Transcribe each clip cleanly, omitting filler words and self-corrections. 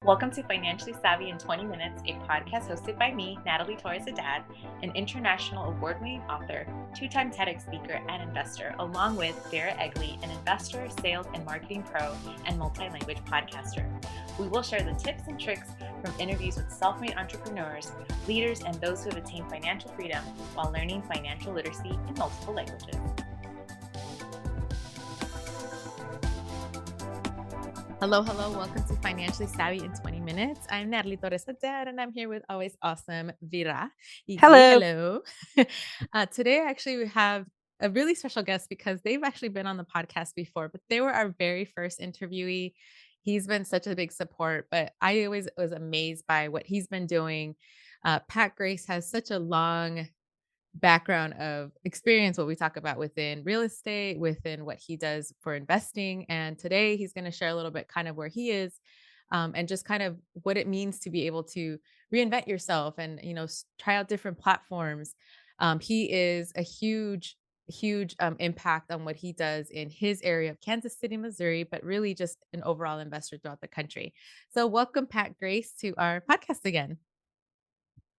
Welcome to Financially Savvy in 20 Minutes, a podcast hosted by me, Natalie Torres Haddad, an international award-winning author, two-time TEDx speaker, and investor, along with Dara Egley, an investor, sales, and marketing pro, and multi-language podcaster. We will share the tips and tricks from interviews with self-made entrepreneurs, leaders, and those who have attained financial freedom while learning financial literacy in multiple languages. Hello. Welcome to Financially Savvy in 20 Minutes. I'm Natalie Torres Haddad, and I'm here with always awesome Vera. Hello. Today, actually, we have a really special guest because they've actually been on the podcast before, but they were our very first interviewee. He's been such a big support, but I always was amazed by what he's been doing. Pat Grace has such a long background of experience, what we talk about within real estate, within what he does for investing. And today he's going to share a little bit kind of where he is, and just kind of what it means to be able to reinvent yourself and, try out different platforms. He is a huge impact on what he does in his area of Kansas City, Missouri, but really just an overall investor throughout the country. So welcome, Pat Grace, to our podcast again.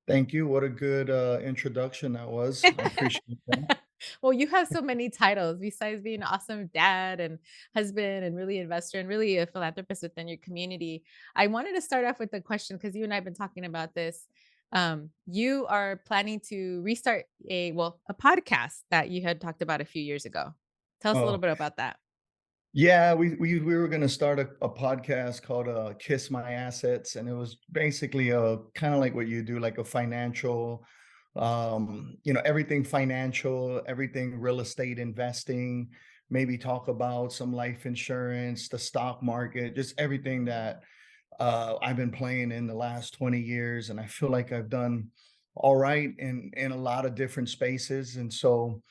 Thank you. What a good introduction that was. I appreciate that. Well, you have so many titles besides being an awesome dad and husband and really investor and really a philanthropist within your community. I wanted to start off with a question because you and I have been talking about this. You are planning to restart a podcast that you had talked about a few years ago. Tell us a little Oh, bit about that. yeah, we were going to start a podcast called Kiss My Assets, and it was basically a kind of like what you do, like a financial, everything financial, everything real estate investing, maybe talk about some life insurance, the stock market, just everything that I've been playing in the last 20 years, and I feel like I've done all right in a lot of different spaces. And so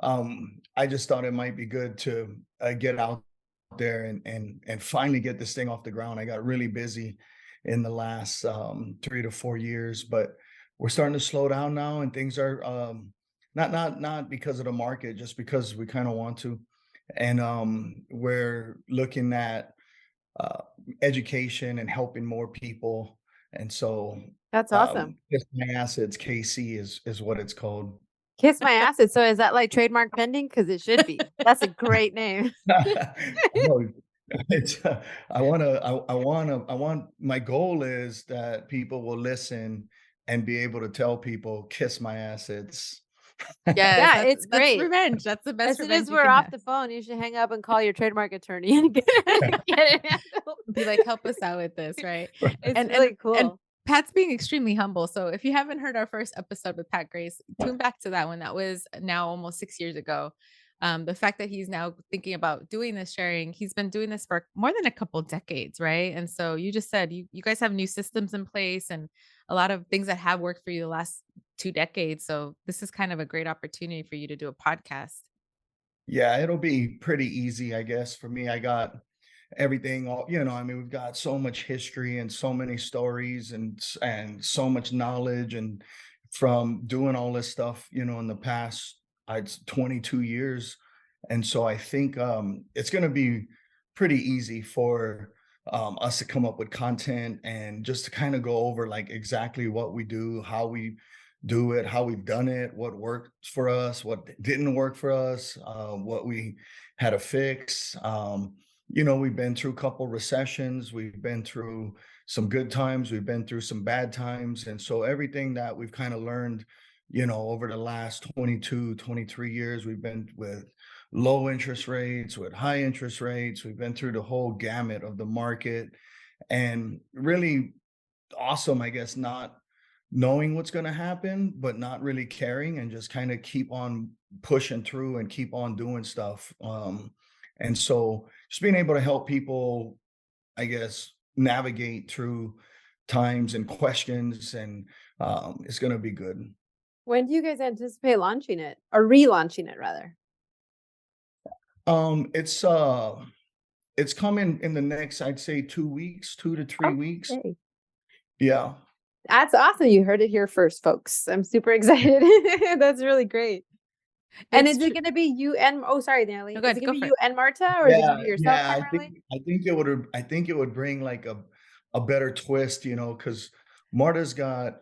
I just thought it might be good to get out there and finally get this thing off the ground. I got really busy in the last 3 to 4 years, but we're starting to slow down now, and things are not because of the market, just because we kind of want to. And we're looking at uh, education and helping more people. And so, That's awesome. Kiss My Assets KC is what it's called. Kiss My Assets. So is that like trademark pending? Because it should be. That's a great name. No, it's, I want my goal is that people will listen and be able to tell people, "Kiss my assets." Yes, Yeah, it's that's great. revenge. That's the As best soon revenge as you we're can off have. the phone, you should hang up and call your trademark attorney and get it handled. Be like, help us out with this, right? It's And and really and cool. Pat's being extremely humble. So if you haven't heard our first episode with Pat Grace, tune back to that one. That was now almost 6 years ago. The fact that he's now thinking about doing this sharing, he's been doing this for more than a couple decades, right? And so you just said you guys have new systems in place and a lot of things that have worked for you the last 2 decades. So this is kind of a great opportunity for you to do a podcast. Yeah, it'll be pretty easy, I guess, for me. I got everything all, I mean, we've got so much history and so many stories and so much knowledge, and from doing all this stuff, in the past, 22 years. And so I think it's going to be pretty easy for us to come up with content and just to kind of go over like exactly what we do, how we do it, how we've done it, what worked for us, what didn't work for us, what we had to fix. We've been through a couple recessions, we've been through some good times, we've been through some bad times. And so everything that we've kind of learned, over the last 22, 23 years, we've been with low interest rates, with high interest rates, we've been through the whole gamut of the market. And really awesome, I guess, not knowing what's going to happen, but not really caring and just kind of keep on pushing through and keep on doing stuff. And so just being able to help people, I guess, navigate through times and questions, and it's going to be good. When do you guys anticipate launching it or relaunching it rather? Um, it's uh it's coming in the next, I'd say, 2 weeks, 2 to 3 weeks. Okay. Yeah. That's awesome. You heard it here first, folks. I'm super excited. That's really great. And It's is it true. gonna be you and oh, sorry, No, Natalie. go Is it ahead, gonna go be for you it. and Marta, or is it gonna Yeah, be yourself yeah. primarily? I think it would bring like a a better twist, because Marta's got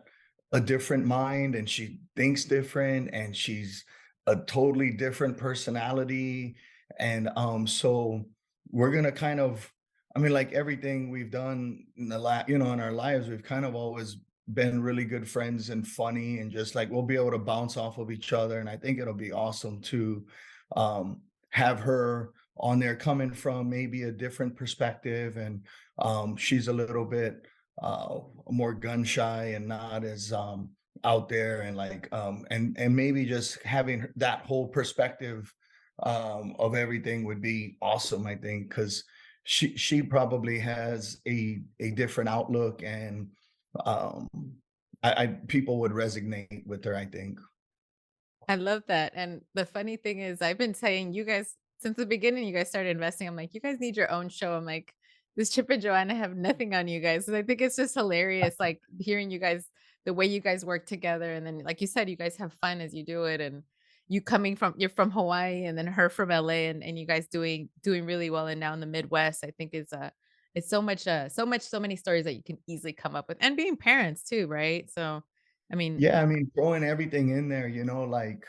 a different mind and she thinks different and she's a totally different personality. And so we're gonna kind of, I mean, like everything we've done in in our lives, we've kind of always been really good friends and funny and just like we'll be able to bounce off of each other. And I think it'll be awesome to have her on there coming from maybe a different perspective. And she's a little bit more gun shy and not as out there and like and maybe just having that whole perspective of everything would be awesome, I think, because she probably has a different outlook and um I people would resonate with her, I think. I love that, and the funny thing is I've been saying you guys since the beginning you guys started investing, I'm like, "You guys need your own show." I'm like, "This Chip and Joanna have nothing on you guys." And I think it's just hilarious, like, hearing you guys the way you guys work together, and then, like you said, you guys have fun as you do it, and you coming from you're from Hawaii, and then her from LA, and you guys doing really well, and now in the Midwest, I think it's so many stories that you can easily come up with, and being parents too, right? So, I mean, Yeah, I mean, throwing everything in there, like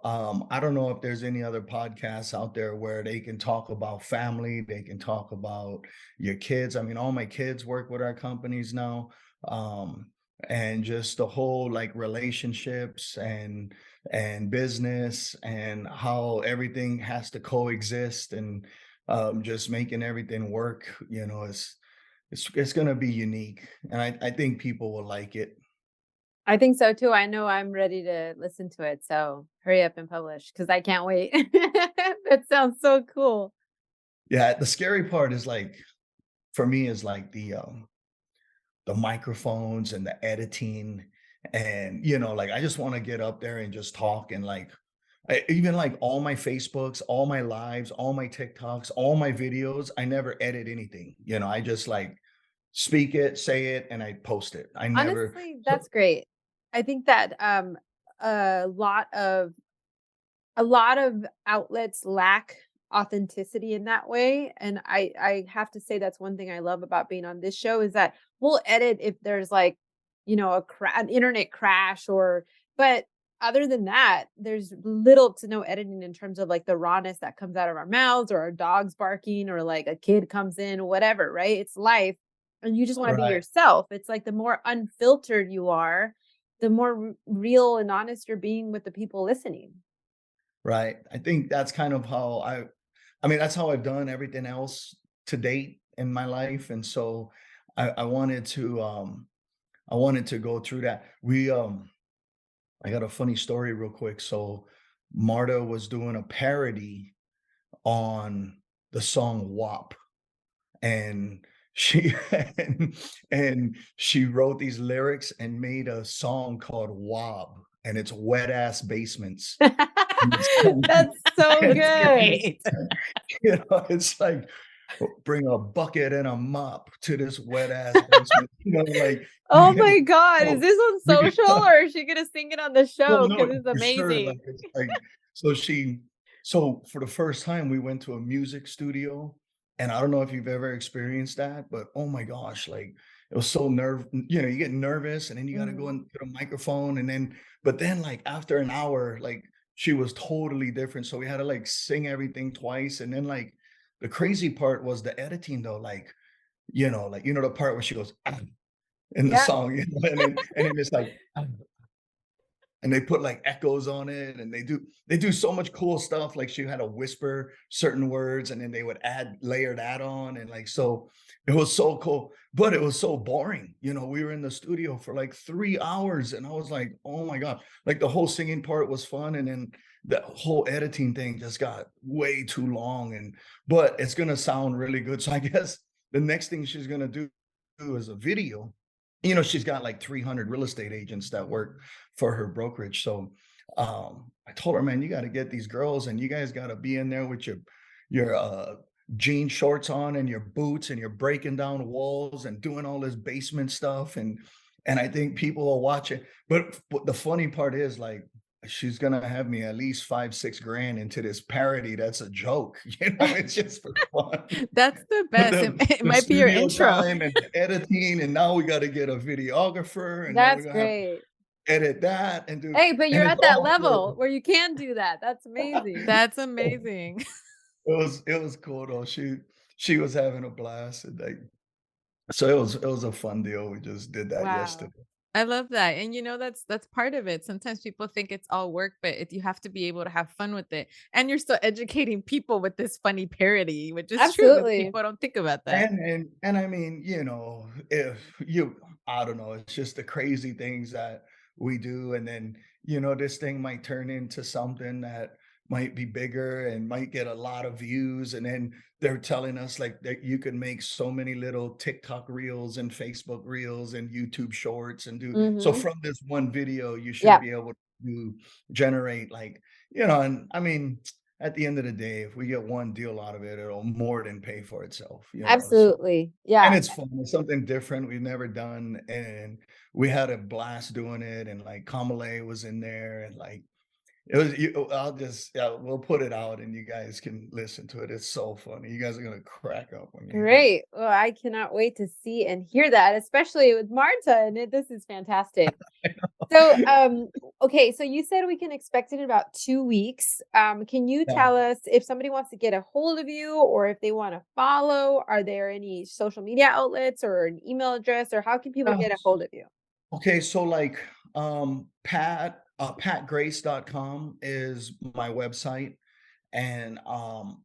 I don't know if there's any other podcasts out there where they can talk about family, they can talk about your kids. I mean, all my kids work with our companies now. And just the whole like relationships and business and how everything has to coexist and just making everything work, it's gonna be unique. And I think people will like it. I think so too. I know I'm ready to listen to it, so hurry up and publish because I can't wait. That sounds so cool. Yeah, the scary part is like for me is like the microphones and the editing and like I just want to get up there and just talk and like even like all my Facebooks, all my lives, all my TikToks, all my videos, I never edit anything. I just like speak it, say it, and I post it. I never. Honestly, So that's great. I think that, a lot of a lot of outlets lack authenticity in that way, and I have to say that's one thing I love about being on this show is that we'll edit if there's like, an internet crash or but other than that, there's little to no editing in terms of like the rawness that comes out of our mouths or our dogs barking or like a kid comes in, whatever, right? It's life and you just want to be right, yourself. It's like the more unfiltered you are, the more real and honest you're being with the people listening. right. I think that's kind of how I mean, that's how I've done everything else to date in my life. And so I wanted to I wanted to go through that. I got a funny story real quick. So Marta was doing a parody on the song WAP and she and she wrote these lyrics and made a song called WAB and it's wet ass basements. And it's That's so that's good. great. it's like bring a bucket and a mop to this wet ass basement, like Oh my god, is oh, this on we social or is she gonna sing it on the well, show? no, Because it's for sure. Like amazing. it's like so so for the first time we went to a music studio, and I don't know if you've ever experienced that, but oh my gosh, like it was so you get nervous and then you got to go Mhm. into the microphone and then but then like after an hour, like she was totally different. So we had to like sing everything twice. And then like the crazy part was the editing though, like, like the part where she goes "Ah," in the Yeah. song, and then it's like and they put like echoes on it and they do so much cool stuff like she had to whisper certain words and then they would add layer that on and like so it was so cool but it was so boring. We were in the studio for like 3 hours and I was like, oh my god, like the whole singing part was fun and then the whole editing thing just got way too long and but it's gonna sound really good. So I guess the next thing she's gonna do is a video. She's got like 300 real estate agents that work for her brokerage. So I told her, man, you got to get these girls and you guys got to be in there with your jean shorts on and your boots and you're breaking down walls and doing all this basement stuff. And I think people will watch it. But the funny part is like she's gonna have me at least 5, 6 grand into this parody that's a joke, you know, it's just for fun. That's the best. It, The it the might be your studio intro. time and the editing, and now we gotta get a videographer, and then we're That's gonna have to great. edit that and do Hey, but and you're it's at that all for level where you can do that. That's amazing. That's amazing. it was cool though. She was having a blast, and like, so it was a fun deal. We just did that Wow. yesterday. I love that. And that's part of it. Sometimes people think it's all work, but you have to be able to have fun with it. And you're still educating people with this funny parody, which is true because Absolutely. people don't think about that. And I mean, if you I don't know, it's just the crazy things that we do. And then, this thing might turn into something that might be bigger and might get a lot of views. And then they're telling us like that you can make so many little TikTok reels and Facebook reels and YouTube shorts and do so Mhm. from this one video, you should Yeah, be able to generate like, and I mean, at the end of the day, if we get one deal out of it, it'll more than pay for itself. So, absolutely. and Yeah. it's fun. It's something different we've never done, and we had a blast doing it. And like Kamale was in there, and like it was. I'll just we'll put it out, and you guys can listen to it. It's so funny. You guys are gonna crack up when you hear it. Great. Well, I cannot wait to see and hear that, especially with Marta, and this is fantastic. So, okay, so you said we can expect it in about 2 weeks. Can you Yeah. tell us if somebody wants to get a hold of you or if they want to follow, are there any social media outlets or an email address or how can people Yeah. get a hold of you? Okay, so like patgrace.com is my website, and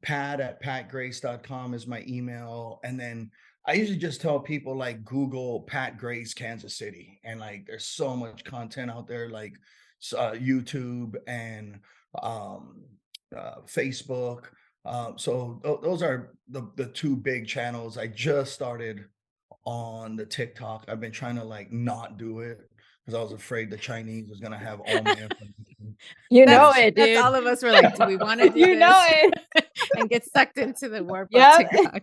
pat@patgrace.com is my email. And then I usually just tell people like Google Pat Grace Kansas City, and like there's so much content out there, like YouTube and um Facebook. So those are the two big channels. I just started on the TikTok. I've been trying to like not do it because I was afraid the Chinese was gonna have all my information. You know And That's so it, that's dude. all of us were like, do we want to do You know this it. and get sucked into the warp of Yep. TikTok?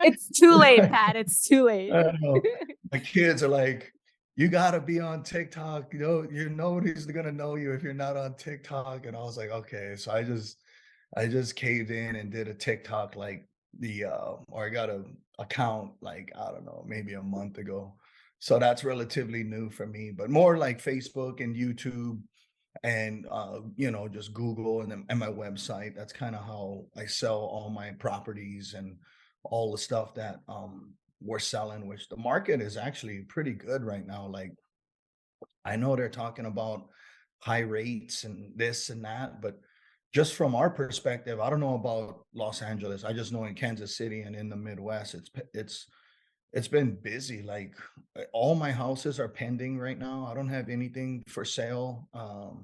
It's too late, Pat. It's too late. I don't know. My kids are like, "You gotta be on TikTok, nobody's gonna know you if you're not on TikTok." And I was like, "Okay." So I just caved in and did a TikTok like or I got a account like, I don't know, maybe a month ago. So that's relatively new for me, but more like Facebook and YouTube and just Google and my website. That's kind of how I sell all my properties and all the stuff that we're selling, which the market is actually pretty good right now. Like I know they're talking about high rates and this and that, but just from our perspective, I don't know about Los Angeles. I just know in Kansas City and in the Midwest, it's been busy. Like all my houses are pending right now. I don't have anything for sale. That's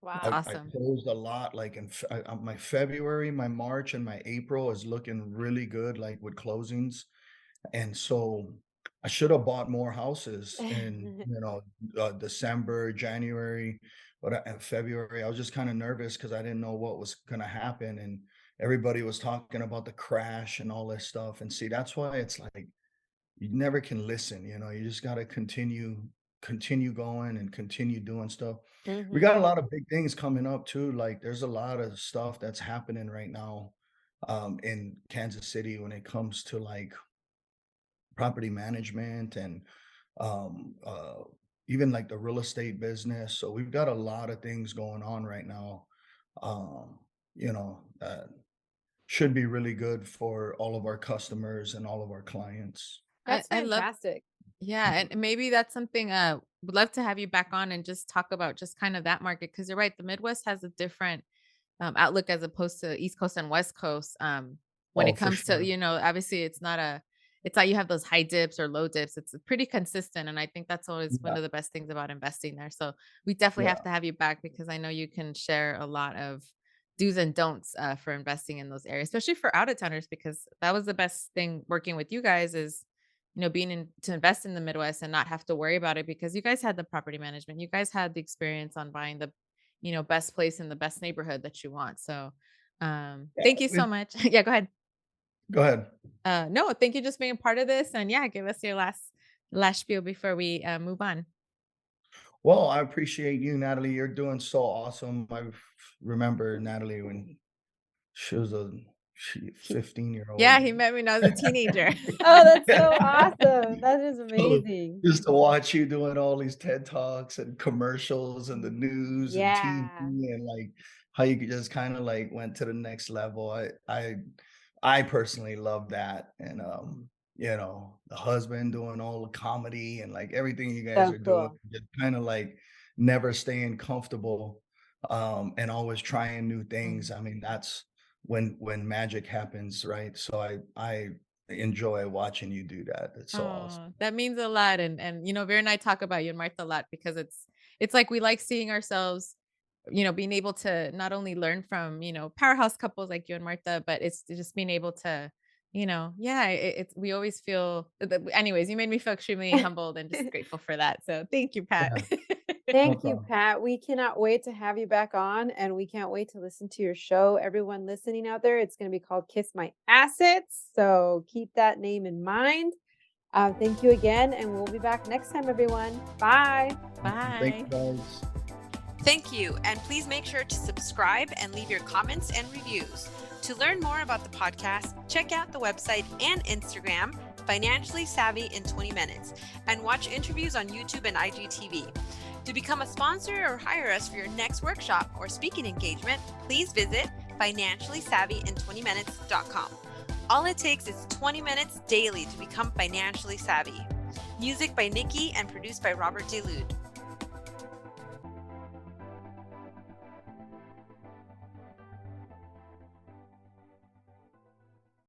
Wow. I awesome. closed a lot, like my February, my March, and my April is looking really good, like with closings. And so I should have bought more houses in, December, January, but February, I was just kind of nervous because I didn't know what was going to happen. And everybody was talking about the crash and all this stuff. And see, that's why it's like you never can listen, you just got to continue going and continue doing stuff. We Mhm. got a lot of big things coming up too. Like there's a lot of stuff that's happening right now in Kansas City when it comes to like property management and um, uh, even like the real estate business. So we've got a lot of things going on right now. That should be really good for all of our customers and all of our clients. I, That's I love fantastic. Yeah, and maybe that's something would love to have you back on and just talk about just kind of that market because you're right, the Midwest has a different outlook as opposed to East Coast and West Coast. When Oh, it for comes to, sure. obviously it's not you have those high dips or low dips. It's pretty consistent. And I think that's always one Yeah, of the best things about investing there. So we definitely have yeah. to have you back because I know you can share a lot of do's and don'ts for investing in those areas, especially for out of towners, because that was the best thing working with you guys is being in to invest in the Midwest and not have to worry about it because you guys had the property management. You guys had the experience on buying the, best place in the best neighborhood that you want. So, Yeah, thank you so much. Yeah, go ahead. go ahead. No, thank you just being a part of this and yeah, give us your last spiel before we move on. Well, I appreciate you, Natalie. You're doing so awesome. I remember Natalie when she was a He 15-year-old. Yeah, he met me when I was a teenager. Oh, that's so awesome. That is So, amazing. just to watch you doing all these TED Talks and commercials and the news and Yeah. TV and, like, how you could just kinda, like, went to the next level. I personally love that, and, the husband doing all the comedy and, like, everything you guys So are doing, cool. just kinda, like, never staying comfortable, and always trying new things. Mm. I mean, that's when magic happens, right? So I enjoy watching you do that. It's so awesome. Oh, that means a lot, and, Vera and I talk about you and Martha a lot because it's like we like seeing ourselves, being able to not only learn from, powerhouse couples like you and Martha, but it's just being able to, yeah, it's we always feel anyways, you made me feel extremely humbled and just grateful for that. So thank you, Pat. Yeah, no Thank you, problem. Pat. We cannot wait to have you back on, and we can't wait to listen to your show. Everyone listening out there, it's going to be called Kiss My Assets. So keep that name in mind. Thank you again, and we'll be back next time, everyone. Bye. Thank you Bye. guys. Thank you, and please make sure to subscribe and leave your comments and reviews. To learn more about the podcast, check out the website and Instagram, Financially Savvy in 20 Minutes, and watch interviews on YouTube and IGTV. To become a sponsor or hire us for your next workshop or speaking engagement, please visit financiallysavvyin20minutes.com. All it takes is 20 minutes daily to become financially savvy. Music by Nikki and produced by Robert DeLude.